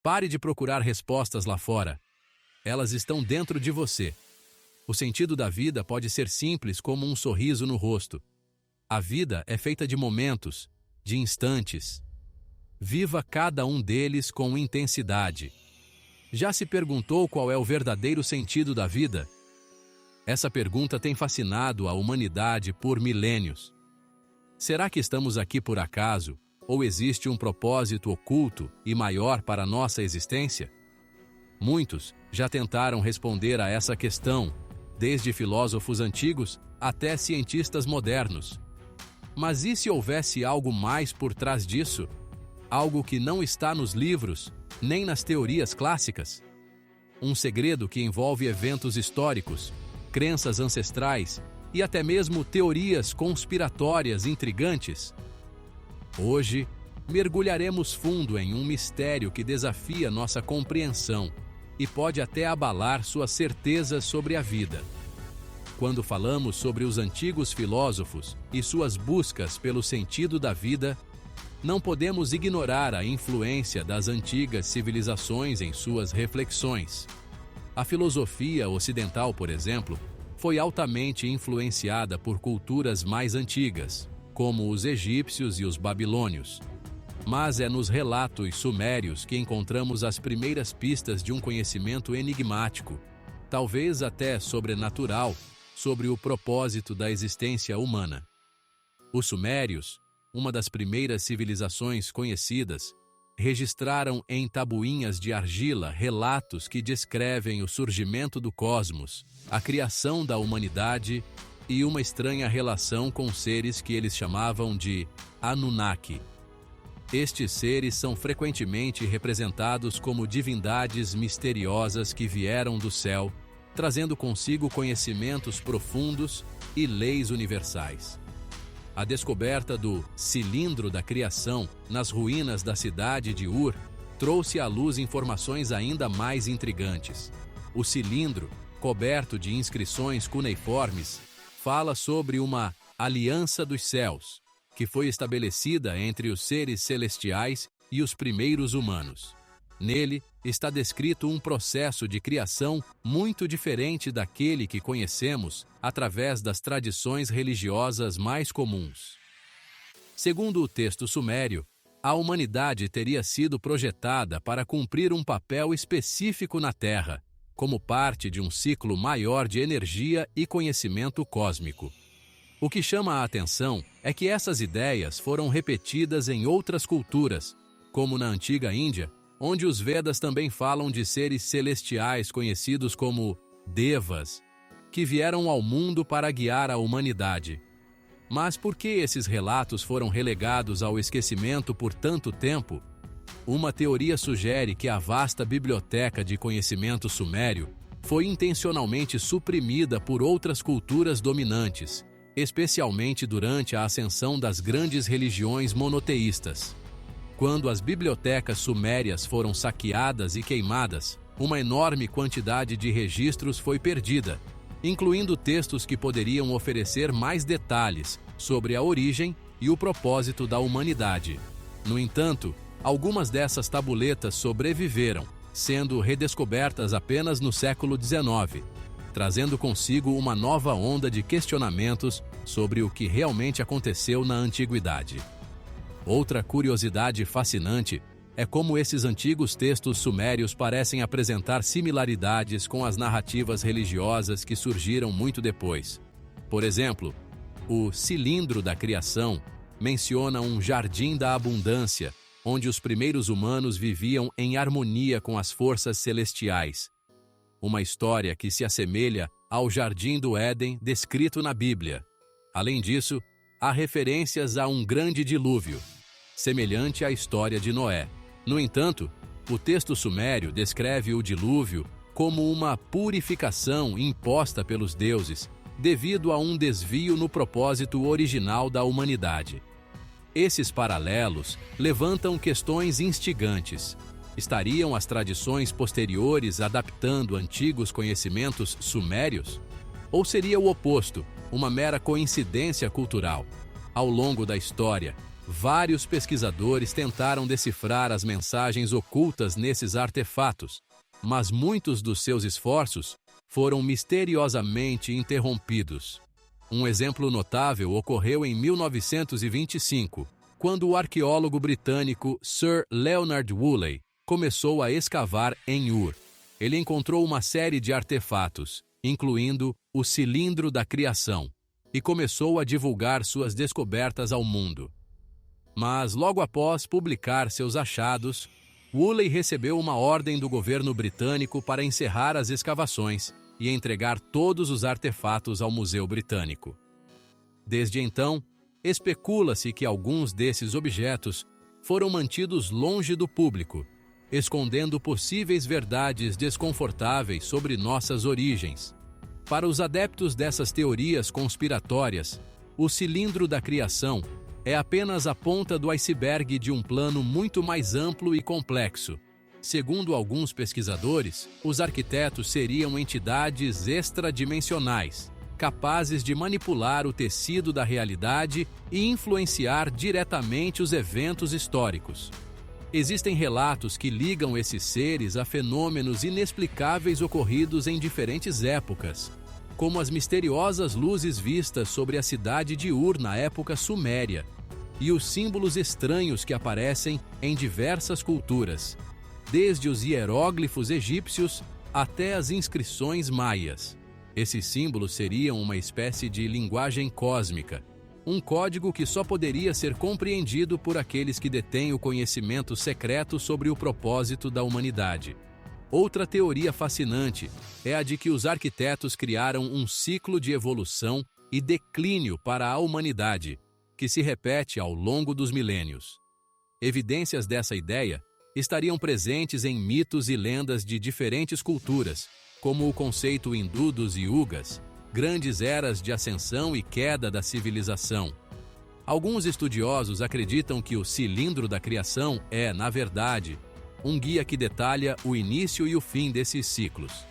Pare de procurar respostas lá fora. Elas estão dentro de você. O sentido da vida pode ser simples como um sorriso no rosto. A vida é feita de momentos, de instantes. Viva cada um deles com intensidade. Já se perguntou qual é o verdadeiro sentido da vida? Essa pergunta tem fascinado a humanidade por milênios. Será que estamos aqui por acaso, ou existe um propósito oculto e maior para a nossa existência? Muitos já tentaram responder a essa questão, desde filósofos antigos até cientistas modernos. Mas e se houvesse algo mais por trás disso? Algo que não está nos livros, nem nas teorias clássicas? Um segredo que envolve eventos históricos, crenças ancestrais e até mesmo teorias conspiratórias intrigantes? Hoje, mergulharemos fundo em um mistério que desafia nossa compreensão e pode até abalar suas certezas sobre a vida. Quando falamos sobre os antigos filósofos e suas buscas pelo sentido da vida, não podemos ignorar a influência das antigas civilizações em suas reflexões. A filosofia ocidental, por exemplo, foi altamente influenciada por culturas mais antigas, como os egípcios e os babilônios. Mas é nos relatos sumérios que encontramos as primeiras pistas de um conhecimento enigmático, talvez até sobrenatural, sobre o propósito da existência humana. Os sumérios, uma das primeiras civilizações conhecidas, registraram em tabuinhas de argila relatos que descrevem o surgimento do cosmos, a criação da humanidade e uma estranha relação com seres que eles chamavam de Anunnaki. Estes seres são frequentemente representados como divindades misteriosas que vieram do céu, trazendo consigo conhecimentos profundos e leis universais. A descoberta do cilindro da criação nas ruínas da cidade de Ur trouxe à luz informações ainda mais intrigantes. O cilindro, coberto de inscrições cuneiformes, fala sobre uma aliança dos céus, que foi estabelecida entre os seres celestiais e os primeiros humanos. Nele está descrito um processo de criação muito diferente daquele que conhecemos através das tradições religiosas mais comuns. Segundo o texto sumério, a humanidade teria sido projetada para cumprir um papel específico na Terra, como parte de um ciclo maior de energia e conhecimento cósmico. O que chama a atenção é que essas ideias foram repetidas em outras culturas, como na antiga Índia, onde os Vedas também falam de seres celestiais conhecidos como Devas, que vieram ao mundo para guiar a humanidade. Mas por que esses relatos foram relegados ao esquecimento por tanto tempo? Uma teoria sugere que a vasta biblioteca de conhecimento sumério foi intencionalmente suprimida por outras culturas dominantes, especialmente durante a ascensão das grandes religiões monoteístas. Quando as bibliotecas sumérias foram saqueadas e queimadas, uma enorme quantidade de registros foi perdida, incluindo textos que poderiam oferecer mais detalhes sobre a origem e o propósito da humanidade. No entanto, algumas dessas tabuletas sobreviveram, sendo redescobertas apenas no século XIX, trazendo consigo uma nova onda de questionamentos sobre o que realmente aconteceu na antiguidade. Outra curiosidade fascinante é como esses antigos textos sumérios parecem apresentar similaridades com as narrativas religiosas que surgiram muito depois. Por exemplo, o cilindro da criação menciona um jardim da abundância, onde os primeiros humanos viviam em harmonia com as forças celestiais. Uma história que se assemelha ao Jardim do Éden descrito na Bíblia. Além disso, há referências a um grande dilúvio, semelhante à história de Noé. No entanto, o texto sumério descreve o dilúvio como uma purificação imposta pelos deuses devido a um desvio no propósito original da humanidade. Esses paralelos levantam questões instigantes. Estariam as tradições posteriores adaptando antigos conhecimentos sumérios? Ou seria o oposto, uma mera coincidência cultural? Ao longo da história, Vários pesquisadores tentaram decifrar as mensagens ocultas nesses artefatos, mas muitos dos seus esforços foram misteriosamente interrompidos. Um exemplo notável ocorreu em 1925, quando o arqueólogo britânico Sir Leonard Woolley começou a escavar em Ur. Ele encontrou uma série de artefatos, incluindo o cilindro da criação, e começou a divulgar suas descobertas ao mundo. Mas, logo após publicar seus achados, Woolley recebeu uma ordem do governo britânico para encerrar as escavações e entregar todos os artefatos ao Museu Britânico. Desde então, especula-se que alguns desses objetos foram mantidos longe do público, escondendo possíveis verdades desconfortáveis sobre nossas origens. Para os adeptos dessas teorias conspiratórias, o cilindro da criação é apenas a ponta do iceberg de um plano muito mais amplo e complexo. Segundo alguns pesquisadores, os arquitetos seriam entidades extradimensionais, capazes de manipular o tecido da realidade e influenciar diretamente os eventos históricos. Existem relatos que ligam esses seres a fenômenos inexplicáveis ocorridos em diferentes épocas, como as misteriosas luzes vistas sobre a cidade de Ur na época suméria, e os símbolos estranhos que aparecem em diversas culturas, desde os hieróglifos egípcios até as inscrições maias. Esses símbolos seriam uma espécie de linguagem cósmica, um código que só poderia ser compreendido por aqueles que detêm o conhecimento secreto sobre o propósito da humanidade. Outra teoria fascinante é a de que os arquitetos criaram um ciclo de evolução e declínio para a humanidade, que se repete ao longo dos milênios. Evidências dessa ideia estariam presentes em mitos e lendas de diferentes culturas, como o conceito hindu dos yugas, grandes eras de ascensão e queda da civilização. Alguns estudiosos acreditam que o cilindro da criação é, na verdade, um guia que detalha o início e o fim desses ciclos.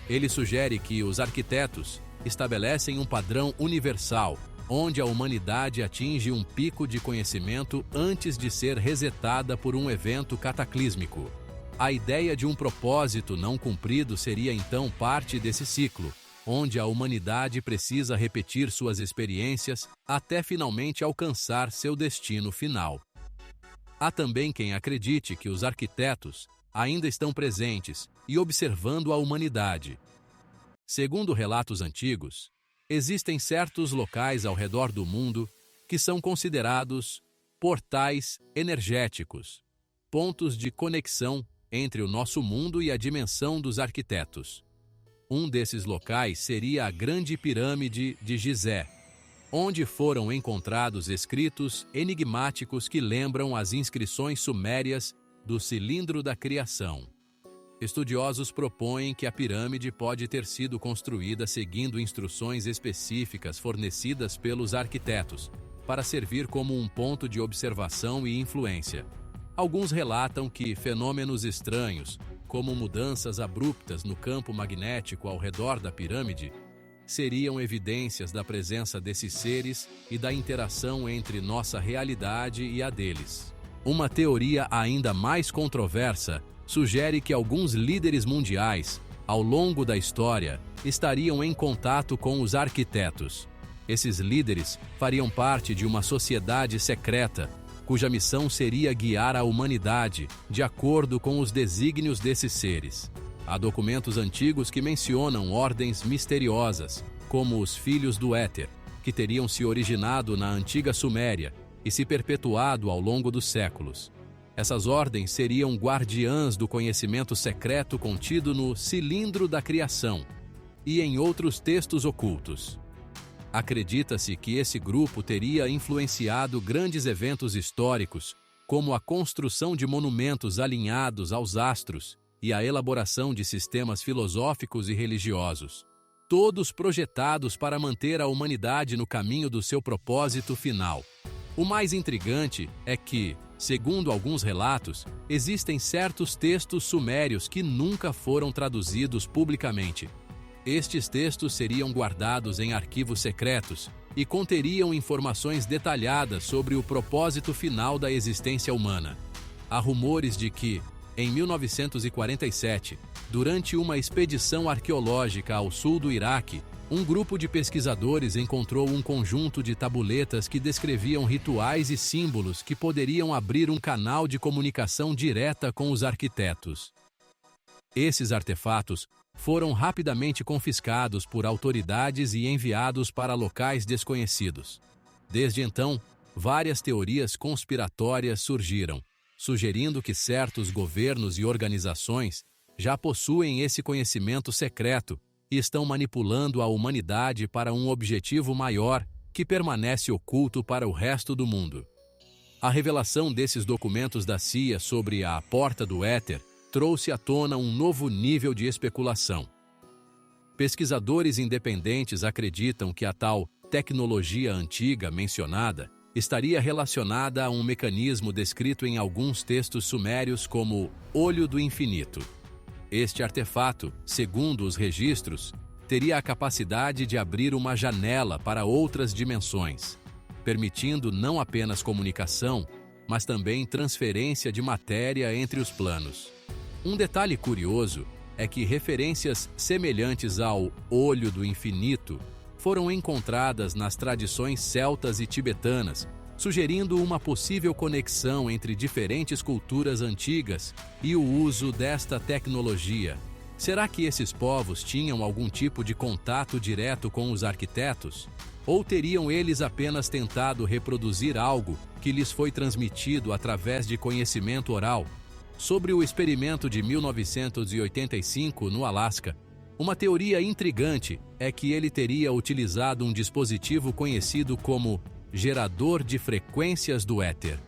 Ele sugere que os arquitetos estabelecem um padrão universal, onde a humanidade atinge um pico de conhecimento antes de ser resetada por um evento cataclísmico. A ideia de um propósito não cumprido seria então parte desse ciclo, onde a humanidade precisa repetir suas experiências até finalmente alcançar seu destino final. Há também quem acredite que os arquitetos ainda estão presentes e observando a humanidade. Segundo relatos antigos, existem certos locais ao redor do mundo que são considerados portais energéticos, pontos de conexão entre o nosso mundo e a dimensão dos arquitetos. Um desses locais seria a Grande Pirâmide de Gizé, onde foram encontrados escritos enigmáticos que lembram as inscrições sumérias do cilindro da criação. Estudiosos propõem que a pirâmide pode ter sido construída seguindo instruções específicas fornecidas pelos arquitetos, para servir como um ponto de observação e influência. Alguns relatam que fenômenos estranhos, como mudanças abruptas no campo magnético ao redor da pirâmide, seriam evidências da presença desses seres e da interação entre nossa realidade e a deles. Uma teoria ainda mais controversa sugere que alguns líderes mundiais, ao longo da história, estariam em contato com os arquitetos. Esses líderes fariam parte de uma sociedade secreta, cuja missão seria guiar a humanidade de acordo com os desígnios desses seres. Há documentos antigos que mencionam ordens misteriosas, como os Filhos do Éter, que teriam se originado na antiga Suméria e se perpetuado ao longo dos séculos. Essas ordens seriam guardiãs do conhecimento secreto contido no Cilindro da Criação e em outros textos ocultos. Acredita-se que esse grupo teria influenciado grandes eventos históricos, como a construção de monumentos alinhados aos astros e a elaboração de sistemas filosóficos e religiosos, todos projetados para manter a humanidade no caminho do seu propósito final. O mais intrigante é que, segundo alguns relatos, existem certos textos sumérios que nunca foram traduzidos publicamente. Estes textos seriam guardados em arquivos secretos e conteriam informações detalhadas sobre o propósito final da existência humana. Há rumores de que, em 1947, durante uma expedição arqueológica ao sul do Iraque, um grupo de pesquisadores encontrou um conjunto de tabuletas que descreviam rituais e símbolos que poderiam abrir um canal de comunicação direta com os arquitetos. Esses artefatos foram rapidamente confiscados por autoridades e enviados para locais desconhecidos. Desde então, várias teorias conspiratórias surgiram, sugerindo que certos governos e organizações já possuem esse conhecimento secreto e estão manipulando a humanidade para um objetivo maior que permanece oculto para o resto do mundo. A revelação desses documentos da CIA sobre a Porta do Éter trouxe à tona um novo nível de especulação. Pesquisadores independentes acreditam que a tal tecnologia antiga mencionada estaria relacionada a um mecanismo descrito em alguns textos sumérios como Olho do Infinito. Este artefato, segundo os registros, teria a capacidade de abrir uma janela para outras dimensões, permitindo não apenas comunicação, mas também transferência de matéria entre os planos. Um detalhe curioso é que referências semelhantes ao Olho do Infinito foram encontradas nas tradições celtas e tibetanas, sugerindo uma possível conexão entre diferentes culturas antigas e o uso desta tecnologia. Será que esses povos tinham algum tipo de contato direto com os arquitetos? Ou teriam eles apenas tentado reproduzir algo que lhes foi transmitido através de conhecimento oral? Sobre o experimento de 1985 no Alasca, uma teoria intrigante é que ele teria utilizado um dispositivo conhecido como gerador de frequências do éter.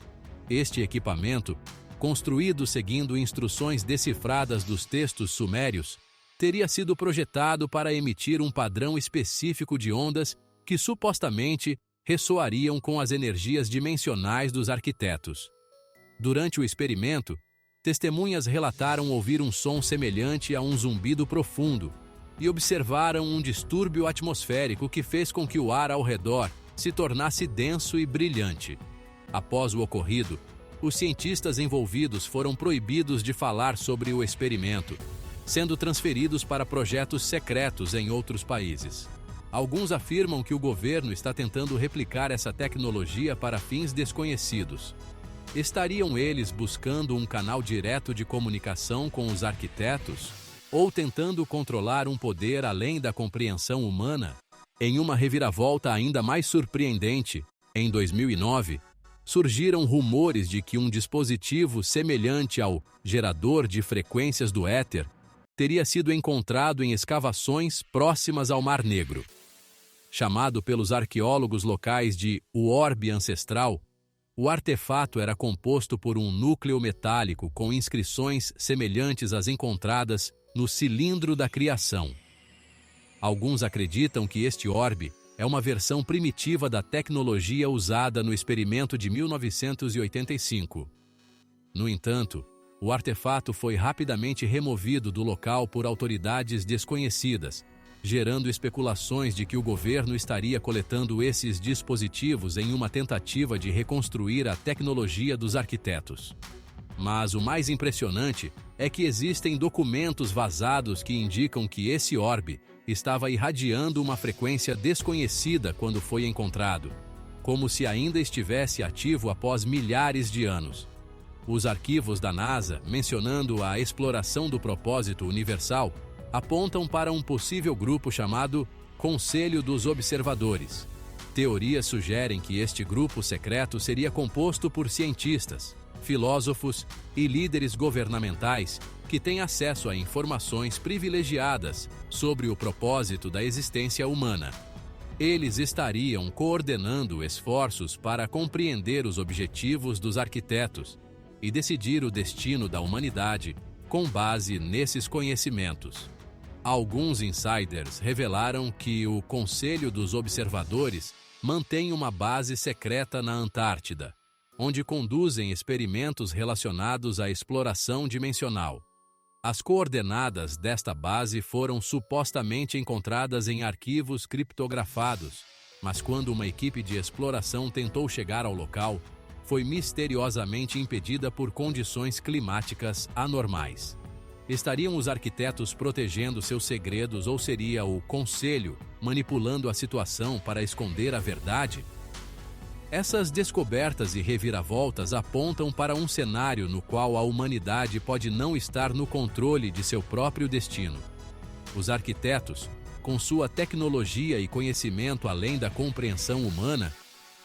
Este equipamento, construído seguindo instruções decifradas dos textos sumérios, teria sido projetado para emitir um padrão específico de ondas que supostamente ressoariam com as energias dimensionais dos arquitetos. Durante o experimento, testemunhas relataram ouvir um som semelhante a um zumbido profundo e observaram um distúrbio atmosférico que fez com que o ar ao redor se tornasse denso e brilhante. Após o ocorrido, os cientistas envolvidos foram proibidos de falar sobre o experimento, sendo transferidos para projetos secretos em outros países. Alguns afirmam que o governo está tentando replicar essa tecnologia para fins desconhecidos. Estariam eles buscando um canal direto de comunicação com os arquitetos? Ou tentando controlar um poder além da compreensão humana? Em uma reviravolta ainda mais surpreendente, em 2009, surgiram rumores de que um dispositivo semelhante ao gerador de frequências do éter teria sido encontrado em escavações próximas ao Mar Negro. Chamado pelos arqueólogos locais de o orbe ancestral, o artefato era composto por um núcleo metálico com inscrições semelhantes às encontradas no cilindro da criação. Alguns acreditam que este orbe é uma versão primitiva da tecnologia usada no experimento de 1985. No entanto, o artefato foi rapidamente removido do local por autoridades desconhecidas, gerando especulações de que o governo estaria coletando esses dispositivos em uma tentativa de reconstruir a tecnologia dos arquitetos. Mas o mais impressionante é que existem documentos vazados que indicam que esse orbe estava irradiando uma frequência desconhecida quando foi encontrado, como se ainda estivesse ativo após milhares de anos. Os arquivos da NASA, mencionando a exploração do propósito universal, apontam para um possível grupo chamado Conselho dos Observadores. Teorias sugerem que este grupo secreto seria composto por cientistas, filósofos e líderes governamentais que têm acesso a informações privilegiadas sobre o propósito da existência humana. Eles estariam coordenando esforços para compreender os objetivos dos arquitetos e decidir o destino da humanidade com base nesses conhecimentos. Alguns insiders revelaram que o Conselho dos Observadores mantém uma base secreta na Antártida, onde conduzem experimentos relacionados à exploração dimensional. As coordenadas desta base foram supostamente encontradas em arquivos criptografados, Mas quando uma equipe de exploração tentou chegar ao local, foi misteriosamente impedida por condições climáticas anormais. Estariam os arquitetos protegendo seus segredos ou seria o conselho manipulando a situação para esconder a verdade? Essas descobertas e reviravoltas apontam para um cenário no qual a humanidade pode não estar no controle de seu próprio destino. Os arquitetos, com sua tecnologia e conhecimento além da compreensão humana,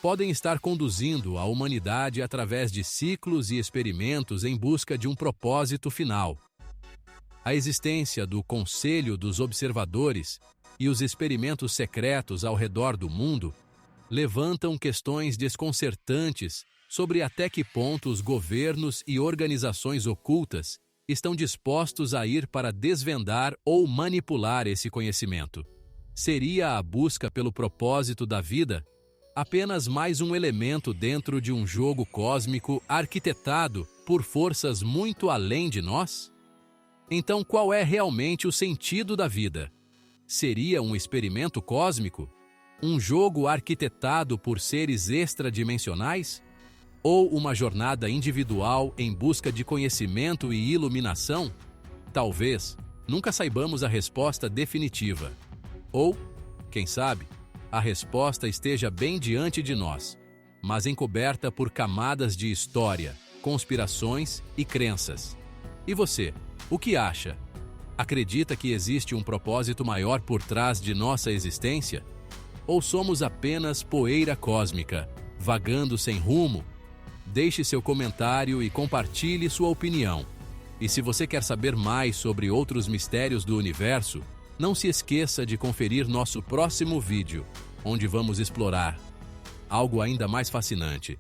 podem estar conduzindo a humanidade através de ciclos e experimentos em busca de um propósito final. A existência do Conselho dos Observadores e os experimentos secretos ao redor do mundo levantam questões desconcertantes sobre até que ponto os governos e organizações ocultas estão dispostos a ir para desvendar ou manipular esse conhecimento. Seria a busca pelo propósito da vida apenas mais um elemento dentro de um jogo cósmico arquitetado por forças muito além de nós? Então, qual é realmente o sentido da vida? Seria um experimento cósmico? Um jogo arquitetado por seres extradimensionais? Ou uma jornada individual em busca de conhecimento e iluminação? Talvez nunca saibamos a resposta definitiva. Ou, quem sabe, a resposta esteja bem diante de nós, mas encoberta por camadas de história, conspirações e crenças. E você, o que acha? Acredita que existe um propósito maior por trás de nossa existência? Ou somos apenas poeira cósmica, vagando sem rumo? Deixe seu comentário e compartilhe sua opinião. E se você quer saber mais sobre outros mistérios do universo, não se esqueça de conferir nosso próximo vídeo, onde vamos explorar algo ainda mais fascinante.